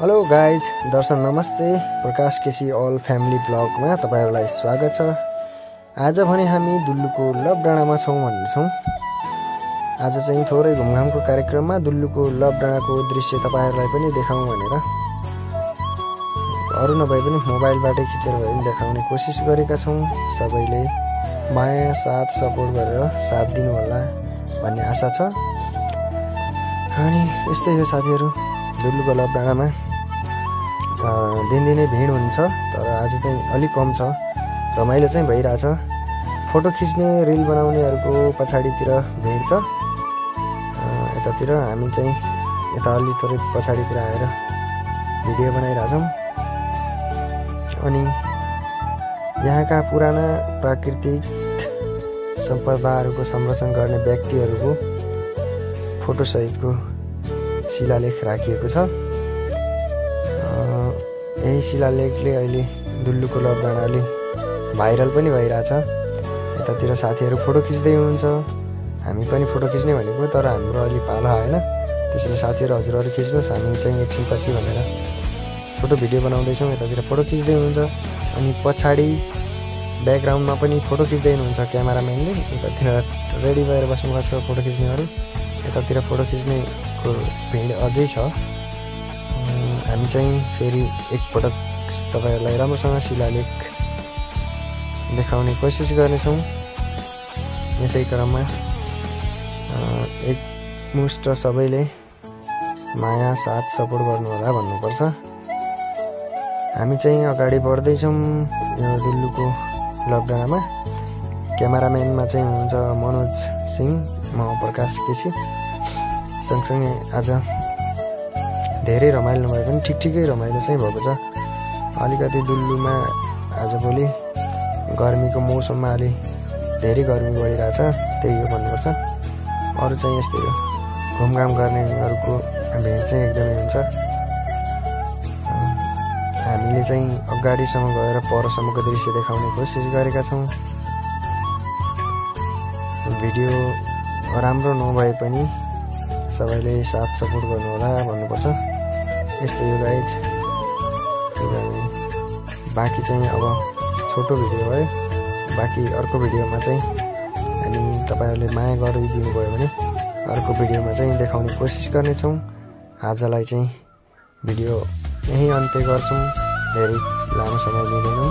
Hello guys, दर्शन नमस्ते। प्रकाश KC all family ब्लगमा तपाईहरुलाई स्वागत छ। आज भने हामी दुल्लुको लभ डाँडामा छौं भन्नेछौं। आज चाहिँ थोरै घुमघामको कार्यक्रममा दुल्लुको लभ डाँडाको दृश्य तपाईहरुलाई पनि देखाउँ भनेर अरु नभए पनि मोबाइलबाटै खिचेर भए पनि देखाउने कोसिस गरेका छौं। सबैले माया साथ सपोर्ट गरेर साथ दिनु होला भन्ने आशा छ। अनि यस्तै हो साथीहरु, दुल्लुको लभ डाँडामा दिनदिनै भिड हुन्छ, तर आज चाहिँ अलि कम छ। रमाइलो चाहिँ भइराछ। फोटो खिच्ने रिल बनाउनेहरुको पछाडीतिर भिड छ। यतातिर हामी चाहिँ यता अलि थोरै पछाडीतिर आएर भिडियो बनाइराछौं। अनि यहाँका पुराना प्राकृतिक सम्पदाहरुको संरक्षण गर्ने व्यक्तिहरुको फोटो सहितको शिलालेख राखिएको छ। यही शिलालेखले अहिले दुल्लुको लभ डाँडा अलि भाइरल पनि भइराछ। यतातिर साथीहरु फोटो खिच्दै हुनुहुन्छ, हामी पनि फोटो खिच्ने भनेको, तर हाम्रो अलि पालो आएन। त्यसैले साथीहरु हजुरहरु खिच्नुस्, हामी चाहिँ एकछिन पछि भनेर फोटो भिडियो बनाउँदै छौं। यतातिर फोटो खिच्दै हुनुहुन्छ, अनि पछाडी ब्याकग्राउन्डमा पनि फोटो खिच्दै हुनुहुन्छ क्यामेराम्यानले। यतातिर रेडी भएर बस्नुभएको छ फोटो खिच्नेहरु। यतातिर फोटो खिच्नेको भिड अझै छ। हामी चाहिँ फेरि एकपटक तपाईहरुलाई राम्रोसँग शिलालेख देखाउने कोसिस गर्नेछौं। यसै क्रममा एकमुष्ट सबैले माया साथ सपोर्ट गर्नु होला भन्नुपर्छ। हामी चाहिँ अगाडि बढ्दै छौं यो दुल्लुको लभ डाँडामा। क्यामेराम्यानमा चाहिँ हुनुहुन्छ मनोज सिंह, म प्रकाश केसी। सँगसँगै आज धेरै रमाइलो नभए पनि ठिकठिकै रमाइलो चाहिँ भएको छ। अलिकति दुल्लुमा आजभोलि गर्मीको मौसममा अलि धेरै गर्मी बढिरहेछ, त्यही हो भन्नुपर्छ। अरु चाहिँ यस्तै हो, घुमघाम गर्नेहरुको भिड चाहिँ एकदमै हुन्छ। हामीले चाहिँ अगाडिसम्म गएर परसम्मको दृश्य देखाउने कोसिस गरेका छौं। भिडियो राम्रो नभए पनि सबैले साथ सपोर्ट गर्नु होला भन्नुपर्छ। यस्तै हो गाइज। बाँकी चाहिँ अब छोटो भिडियो भयो। बाँकी अर्को भिडियोमा चाहिँ हामी तपाईहरुले माया गरिदिनु भयो भने अर्को भिडियोमा चाहिँ देखाउने कोसिस गर्नेछौं। आजलाई चाहिँ भिडियो यही अन्त्य गर्छौं। धेरै लामो समय लिँदैनौं।